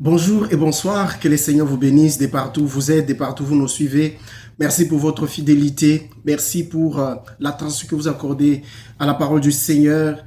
Bonjour et bonsoir, que les Seigneurs vous bénissent de partout où vous êtes, de partout où vous nous suivez. Merci pour votre fidélité, merci pour l'attention que vous accordez à la parole du Seigneur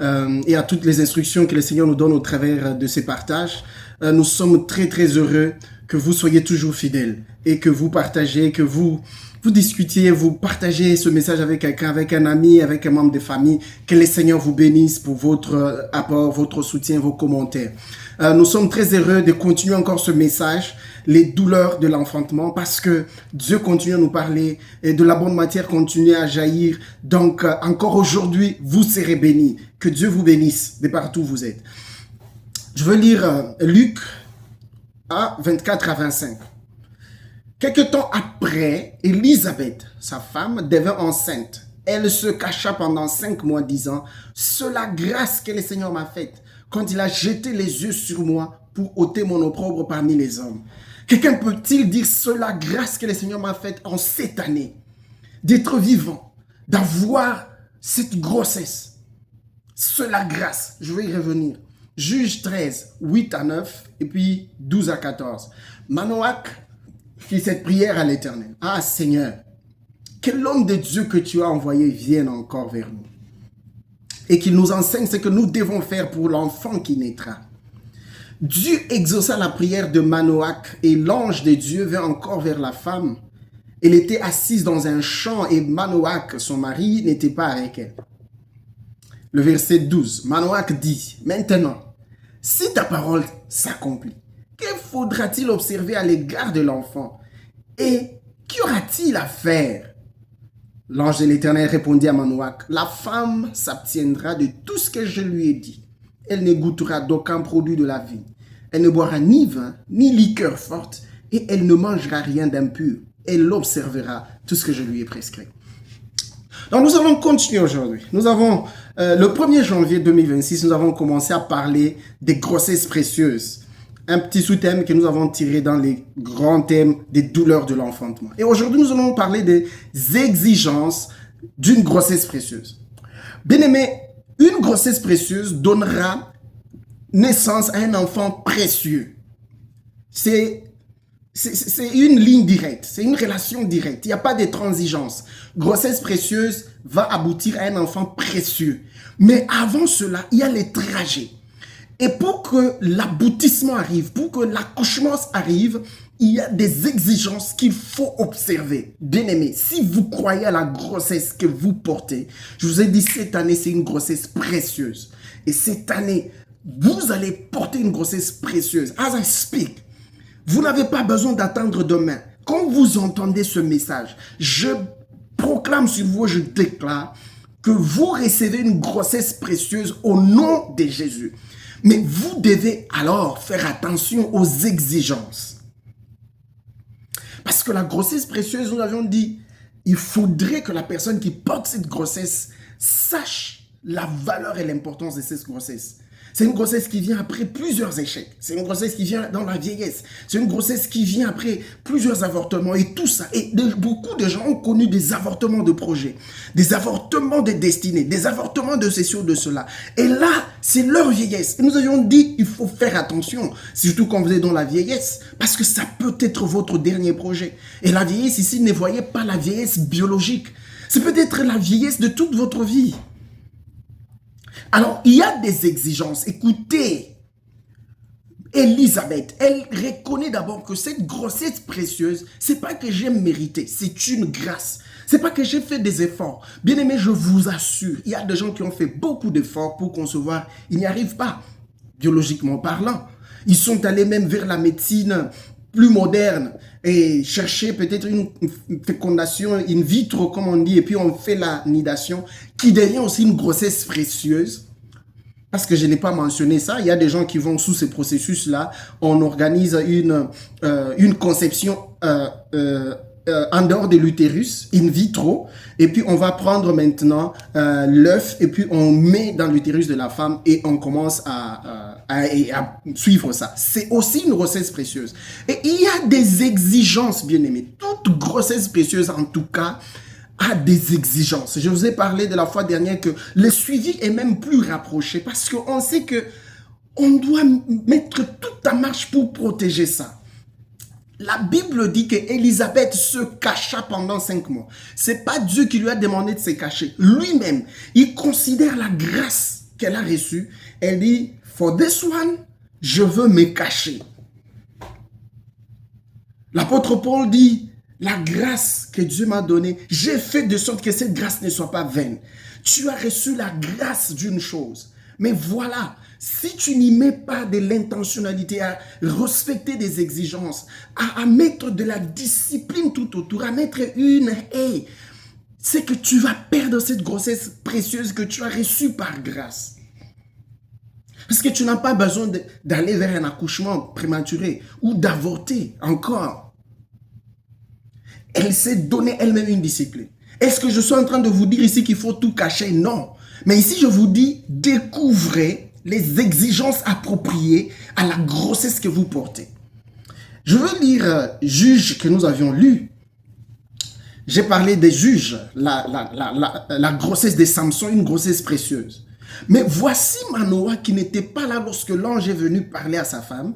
et à toutes les instructions que le Seigneur nous donne au travers de ces partages. Nous sommes très heureux que vous soyez toujours fidèles et que vous partagez, que vous discutiez, vous partagez ce message avec quelqu'un, avec un ami, avec un membre de famille. Que les Seigneurs vous bénissent pour votre apport, votre soutien, vos commentaires. Nous sommes très heureux de continuer encore ce message, les douleurs de l'enfantement, parce que Dieu continue à nous parler et de la bonne matière continue à jaillir. Donc, encore aujourd'hui, vous serez bénis. Que Dieu vous bénisse de partout où vous êtes. Je veux lire Luc 1, 24 à 25. Quelque temps après, Élisabeth, sa femme, devint enceinte. Elle se cacha pendant 5 mois, disant, « C'est la grâce que le Seigneur m'a faite, quand il a jeté les yeux sur moi pour ôter mon opprobre parmi les hommes. » Quelqu'un peut-il dire, « C'est la grâce que le Seigneur m'a faite en cette année, d'être vivant, d'avoir cette grossesse. » C'est la grâce. Je vais y revenir. Juge 13, 8 à 9, et puis 12 à 14. Manoach fit cette prière à l'Éternel. « Ah Seigneur, que l'homme de Dieu que tu as envoyé vienne encore vers nous et qu'il nous enseigne ce que nous devons faire pour l'enfant qui naîtra. » Dieu exauça la prière de Manoach et l'ange de Dieu vint encore vers la femme. Elle était assise dans un champ et Manoach, son mari, n'était pas avec elle. Le verset 12, Manoach dit, « Maintenant, si ta parole s'accomplit, que faudra-t-il observer à l'égard de l'enfant? Et qu'y aura-t-il à faire? » L'ange de l'Éternel répondit à Manoach, « La femme s'abstiendra de tout ce que je lui ai dit. Elle ne goûtera d'aucun produit de la vigne. Elle ne boira ni vin, ni liqueur forte, et elle ne mangera rien d'impur. Elle observera tout ce que je lui ai prescrit. » Donc nous allons continuer aujourd'hui. Nous avons, le 1er janvier 2026, nous avons commencé à parler des grossesses précieuses. Un petit sous-thème que nous avons tiré dans les grands thèmes des douleurs de l'enfantement. Et aujourd'hui, nous allons parler des exigences d'une grossesse précieuse. Bien-aimé, une grossesse précieuse donnera naissance à un enfant précieux. C'est une ligne directe, c'est une relation directe. Il n'y a pas de transigence. Grossesse précieuse va aboutir à un enfant précieux. Mais avant cela, il y a les trajets. Et pour que l'aboutissement arrive, pour que l'accouchement arrive, il y a des exigences qu'il faut observer. Bien-aimé, si vous croyez à la grossesse que vous portez, je vous ai dit cette année, c'est une grossesse précieuse. Et cette année, vous allez porter une grossesse précieuse. As I speak, vous n'avez pas besoin d'attendre demain. Quand vous entendez ce message, je proclame sur vous, je déclare que vous recevez une grossesse précieuse au nom de Jésus. Mais vous devez alors faire attention aux exigences. Parce que la grossesse précieuse, nous avions dit, il faudrait que la personne qui porte cette grossesse sache la valeur et l'importance de cette grossesse. C'est une grossesse qui vient après plusieurs échecs. C'est une grossesse qui vient dans la vieillesse. C'est une grossesse qui vient après plusieurs avortements et tout ça. Et beaucoup de gens ont connu des avortements de projets, des avortements de destinée, des avortements de ceci ou de cela. Et là, c'est leur vieillesse. Et nous avions dit, il faut faire attention, surtout quand vous êtes dans la vieillesse, parce que ça peut être votre dernier projet. Et la vieillesse ici, ne voyez pas la vieillesse biologique. C'est peut-être la vieillesse de toute votre vie. Alors, il y a des exigences. Écoutez, Élisabeth, elle reconnaît d'abord que cette grossesse précieuse, c'est pas que j'ai mérité, c'est une grâce. C'est pas que j'ai fait des efforts. Bien aimé, je vous assure, il y a des gens qui ont fait beaucoup d'efforts pour concevoir. Ils n'y arrivent pas, biologiquement parlant. Ils sont allés même vers la médecine plus moderne et chercher peut-être une fécondation in vitro, comme on dit, et puis on fait la nidation, qui devient aussi une grossesse précieuse. Parce que je n'ai pas mentionné ça, il y a des gens qui vont sous ce processus-là, on organise une conception en dehors de l'utérus, in vitro, et puis on va prendre maintenant l'œuf, et puis on met dans l'utérus de la femme, et on commence à suivre ça. C'est aussi une grossesse précieuse. Et il y a des exigences, bien aimées. Toute grossesse précieuse, en tout cas, a des exigences. Je vous ai parlé de la fois dernière que le suivi est même plus rapproché parce qu'on sait que on doit mettre toute ta marche pour protéger ça. La Bible dit qu'Élisabeth se cacha pendant 5 mois. Ce n'est pas Dieu qui lui a demandé de se cacher. Lui-même, il considère la grâce qu'elle a reçue. Elle dit, for this one, je veux me cacher. L'apôtre Paul dit, la grâce que Dieu m'a donnée, j'ai fait de sorte que cette grâce ne soit pas vaine. Tu as reçu la grâce d'une chose. Mais voilà, si tu n'y mets pas de l'intentionnalité, à respecter des exigences, à mettre de la discipline tout autour, à mettre une haie, c'est que tu vas perdre cette grossesse précieuse que tu as reçue par grâce. Parce que tu n'as pas besoin d'aller vers un accouchement prématuré ou d'avorter encore. Elle s'est donné elle-même une discipline. Est-ce que je suis en train de vous dire ici qu'il faut tout cacher? Non. Mais ici, je vous dis, découvrez les exigences appropriées à la grossesse que vous portez. Je veux lire Juges que nous avions lu. J'ai parlé des juges, la grossesse de Samson, une grossesse précieuse. Mais voici Manoah qui n'était pas là lorsque l'ange est venu parler à sa femme.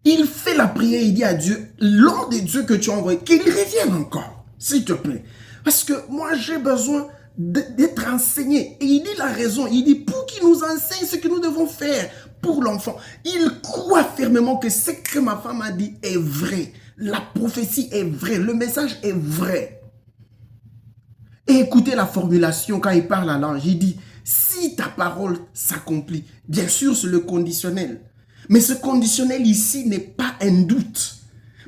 Il fait la prière, il dit à Dieu, l'homme de Dieu que tu as envoyé, qu'il revienne encore, s'il te plaît. Parce que moi, j'ai besoin d'être enseigné. Et il dit la raison, il dit pour qu'il nous enseigne ce que nous devons faire pour l'enfant. Il croit fermement que ce que ma femme a dit est vrai. La prophétie est vraie, le message est vrai. Et écoutez la formulation quand il parle à l'ange, il dit, si ta parole s'accomplit, bien sûr c'est le conditionnel. Mais ce conditionnel ici n'est pas un doute.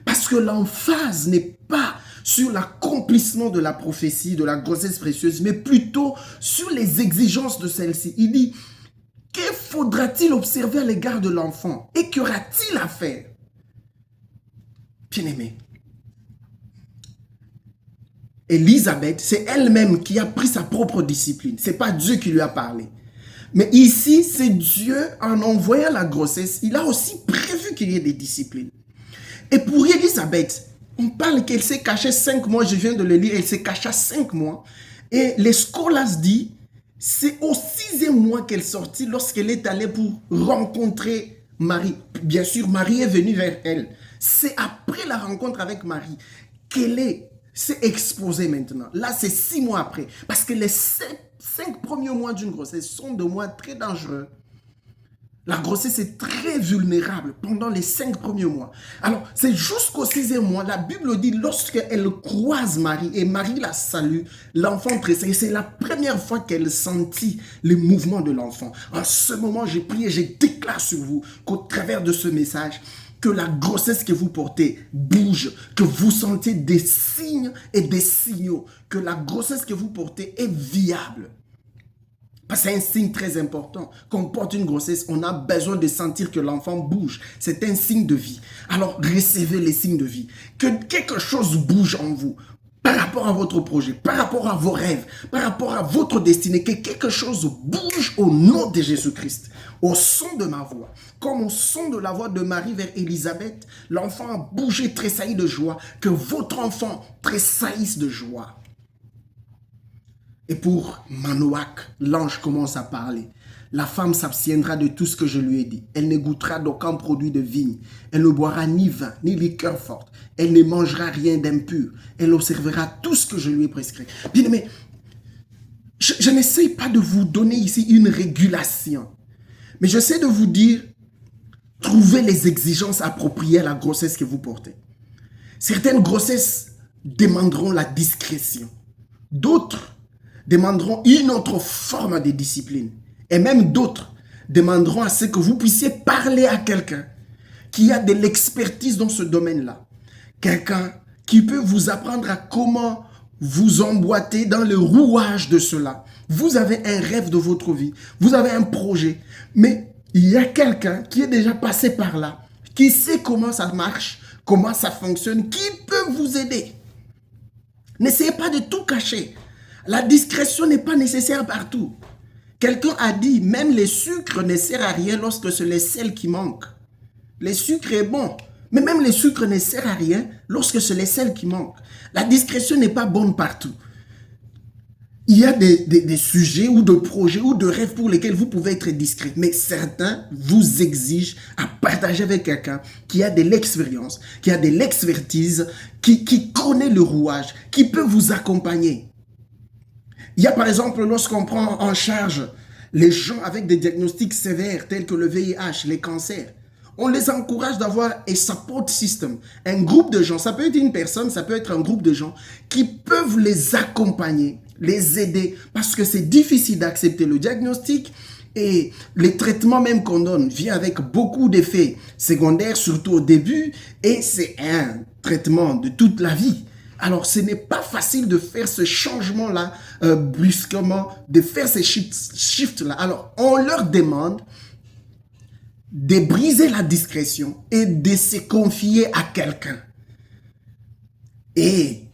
Parce que l'emphase n'est pas sur l'accomplissement de la prophétie, de la grossesse précieuse, mais plutôt sur les exigences de celle-ci. Il dit, que faudra-t-il observer à l'égard de l'enfant? Et qu'aura-t-il à faire? Bien-aimé, Élisabeth, c'est elle-même qui a pris sa propre discipline. Ce n'est pas Dieu qui lui a parlé. Mais ici, c'est Dieu, en envoyant la grossesse, il a aussi prévu qu'il y ait des disciplines. Et pour Élisabeth, on parle qu'elle s'est cachée 5 mois, je viens de le lire, elle s'est cachée 5 mois. Et les scolaires disent, c'est au 6e mois qu'elle sortit lorsqu'elle est allée pour rencontrer Marie. Bien sûr, Marie est venue vers elle. C'est après la rencontre avec Marie qu'elle s'est exposée maintenant. Là, c'est 6 mois après. Parce que les 5 premiers mois d'une grossesse sont des mois très dangereux. La grossesse est très vulnérable pendant les 5 premiers mois. Alors, c'est jusqu'au 6e mois, la Bible dit, lorsqu'elle croise Marie et Marie la salue, l'enfant tressaille. C'est la première fois qu'elle sentit le mouvement de l'enfant. En ce moment, j'ai prié, je déclare sur vous qu'au travers de ce message, que la grossesse que vous portez bouge, que vous sentez des signes et des signaux, que la grossesse que vous portez est viable. Parce que c'est un signe très important. Quand on porte une grossesse, on a besoin de sentir que l'enfant bouge. C'est un signe de vie. Alors, recevez les signes de vie. Que quelque chose bouge en vous par rapport à votre projet, par rapport à vos rêves, par rapport à votre destinée. Que quelque chose bouge au nom de Jésus-Christ. Au son de ma voix, comme au son de la voix de Marie vers Élisabeth, l'enfant a bougé, tressailli de joie. Que votre enfant tressaillisse de joie. Et pour Manoah, l'ange commence à parler. La femme s'abstiendra de tout ce que je lui ai dit. Elle ne goûtera d'aucun produit de vigne. Elle ne boira ni vin, ni liqueur forte. Elle ne mangera rien d'impur. Elle observera tout ce que je lui ai prescrit. Bien, mais je n'essaie pas de vous donner ici une régulation. Mais j'essaie de vous dire, trouvez les exigences appropriées à la grossesse que vous portez. Certaines grossesses demanderont la discrétion. D'autres demanderont une autre forme de discipline. Et même d'autres demanderont à ce que vous puissiez parler à quelqu'un qui a de l'expertise dans ce domaine-là. Quelqu'un qui peut vous apprendre à comment vous emboîter dans le rouage de cela. Vous avez un rêve de votre vie, vous avez un projet, mais il y a quelqu'un qui est déjà passé par là, qui sait comment ça marche, comment ça fonctionne, qui peut vous aider. N'essayez pas de tout cacher. La discrétion n'est pas nécessaire partout. Quelqu'un a dit, même le sucre ne sert à rien lorsque c'est le sel qui manque. Le sucre est bon, mais même le sucre ne sert à rien lorsque c'est le sel qui manque. La discrétion n'est pas bonne partout. Il y a des sujets ou de projets ou de rêves pour lesquels vous pouvez être discret. Mais certains vous exigent à partager avec quelqu'un qui a de l'expérience, qui a de l'expertise, qui connaît le rouage, qui peut vous accompagner. Il y a par exemple, lorsqu'on prend en charge les gens avec des diagnostics sévères tels que le VIH, les cancers, on les encourage d'avoir un support system, un groupe de gens, ça peut être une personne, ça peut être un groupe de gens qui peuvent les accompagner, les aider, parce que c'est difficile d'accepter le diagnostic et les traitements même qu'on donne viennent avec beaucoup d'effets secondaires, surtout au début, et c'est un traitement de toute la vie. Alors, ce n'est pas facile de faire ce changement-là brusquement, de faire ces shifts-là. Alors, on leur demande de briser la discrétion et de se confier à quelqu'un. Et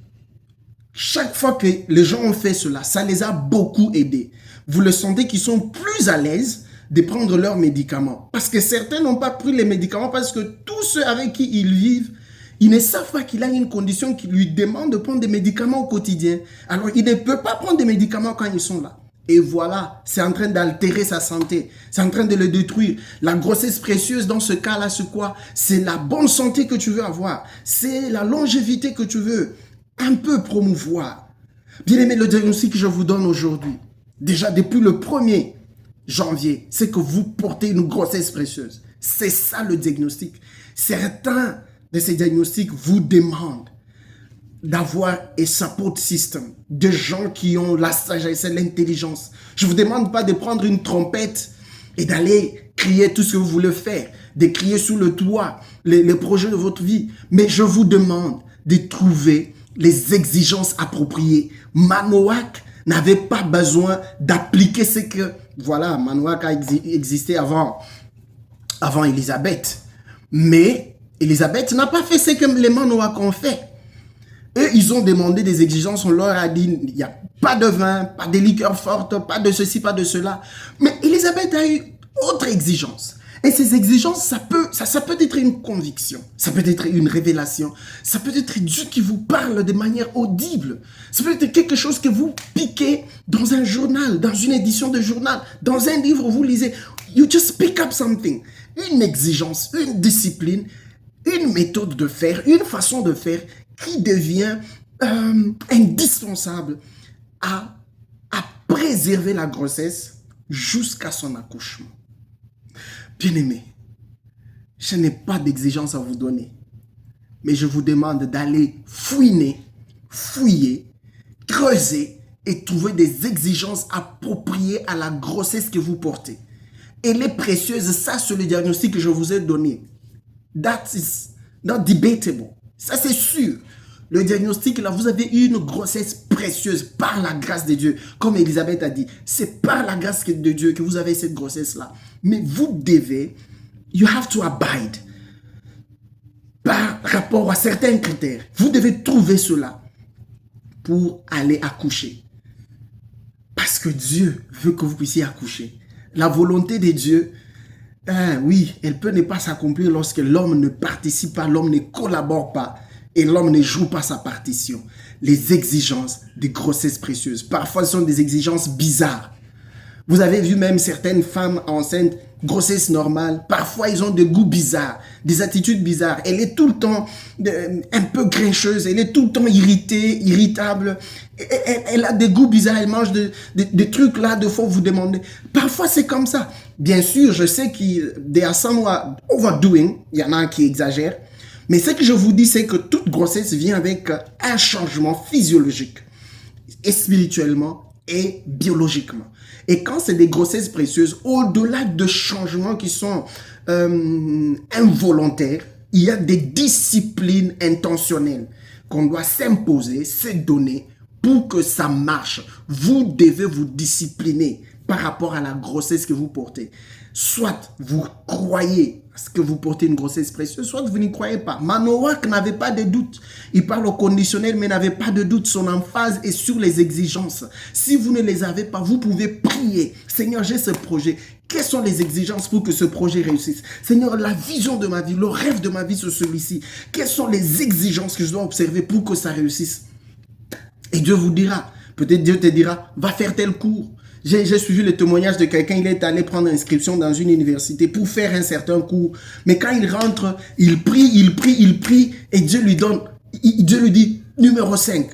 chaque fois que les gens ont fait cela, ça les a beaucoup aidés. Vous le sentez qu'ils sont plus à l'aise de prendre leurs médicaments. Parce que certains n'ont pas pris les médicaments parce que tous ceux avec qui ils vivent, ils ne savent pas qu'il a une condition qui lui demande de prendre des médicaments au quotidien. Alors, il ne peut pas prendre des médicaments quand ils sont là. Et voilà, c'est en train d'altérer sa santé. C'est en train de le détruire. La grossesse précieuse, dans ce cas-là, c'est quoi? C'est la bonne santé que tu veux avoir. C'est la longévité que tu veux un peu promouvoir. Bien aimé, le diagnostic que je vous donne aujourd'hui, déjà depuis le 1er janvier, c'est que vous portez une grossesse précieuse. C'est ça le diagnostic. Certains de ces diagnostics vous demandent d'avoir un support system, de gens qui ont la sagesse et l'intelligence. Je ne vous demande pas de prendre une trompette et d'aller crier tout ce que vous voulez faire, de crier sous le toit les projets de votre vie. Mais je vous demande de trouver les exigences appropriées. Manoach n'avait pas besoin d'appliquer ce que... Voilà, Manoach a existé avant Élisabeth. Mais Élisabeth n'a pas fait ce que les Manoach ont fait. Eux, ils ont demandé des exigences, on leur a dit, il n'y a pas de vin, pas de liqueur forte, pas de ceci, pas de cela. Mais Élisabeth a eu autre exigence. Et ces exigences, ça peut être une conviction, ça peut être une révélation, ça peut être Dieu qui vous parle de manière audible. Ça peut être quelque chose que vous piquez dans un journal, dans une édition de journal, dans un livre, vous lisez. You just pick up something. Une exigence, une discipline, une méthode de faire, une façon de faire qui devient indispensable à préserver la grossesse jusqu'à son accouchement. Bien-aimés, je n'ai pas d'exigence à vous donner, mais je vous demande d'aller fouiner, fouiller, creuser et trouver des exigences appropriées à la grossesse que vous portez. Elle est précieuse, ça c'est le diagnostic que je vous ai donné. That is not debatable. Ça c'est sûr. Le diagnostic, là, vous avez eu une grossesse précieuse par la grâce de Dieu. Comme Élisabeth a dit, c'est par la grâce de Dieu que vous avez cette grossesse-là. Mais vous devez, you have to abide par rapport à certains critères. Vous devez trouver cela pour aller accoucher. Parce que Dieu veut que vous puissiez accoucher. La volonté de Dieu, oui, elle peut ne pas s'accomplir lorsque l'homme ne participe pas, l'homme ne collabore pas. Et l'homme ne joue pas sa partition. Les exigences de grossesse précieuse. Parfois, ce sont des exigences bizarres. Vous avez vu même certaines femmes enceintes, grossesse normale. Parfois, ils ont des goûts bizarres, des attitudes bizarres. Elle est tout le temps un peu grincheuse. Elle est tout le temps irritée, irritable. Elle a des goûts bizarres. Elle mange des trucs là, de fois vous demandez. Parfois, c'est comme ça. Bien sûr, je sais qu'il y a some overdoing. Il y en a qui exagèrent. Mais ce que je vous dis, c'est que toute grossesse vient avec un changement physiologique, et spirituellement et biologiquement. Et quand c'est des grossesses précieuses, au-delà de changements qui sont involontaires, il y a des disciplines intentionnelles qu'on doit s'imposer, se donner pour que ça marche. Vous devez vous discipliner par rapport à la grossesse que vous portez. Soit vous croyez que vous portez une grossesse précieuse, soit vous n'y croyez pas. Manoach n'avait pas de doute. Il parle au conditionnel, mais n'avait pas de doute. Son emphase est sur les exigences. Si vous ne les avez pas, vous pouvez prier. Seigneur, j'ai ce projet. Quelles sont les exigences pour que ce projet réussisse? Seigneur, la vision de ma vie, le rêve de ma vie, c'est celui-ci. Quelles sont les exigences que je dois observer pour que ça réussisse? Et Dieu vous dira. Peut-être Dieu te dira, va faire tel cours. J'ai suivi le témoignage de quelqu'un, il est allé prendre inscription dans une université pour faire un certain cours. Mais quand il rentre, il prie, et Dieu lui dit, numéro 5.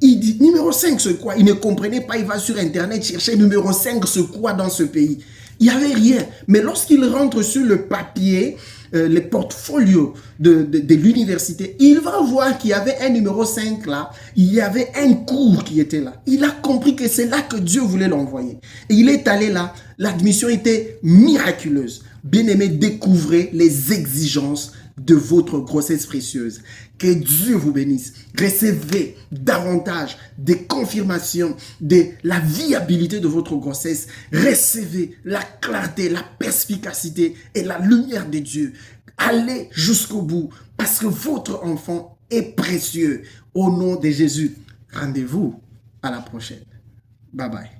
Il dit, numéro 5, c'est quoi? Il ne comprenait pas, il va sur Internet chercher numéro 5, c'est quoi dans ce pays? Il n'y avait rien. Mais lorsqu'il rentre sur le papier, les portfolios de l'université, il va voir qu'il y avait un numéro 5 là, il y avait un cours qui était là. Il a compris que c'est là que Dieu voulait l'envoyer. Et il est allé là, l'admission était miraculeuse. Bien-aimé, découvrez les exigences de votre grossesse précieuse. Que Dieu vous bénisse. Recevez davantage des confirmations de la viabilité de votre grossesse. Recevez la clarté, la perspicacité et la lumière de Dieu. Allez jusqu'au bout parce que votre enfant est précieux. Au nom de Jésus, rendez-vous à la prochaine. Bye bye.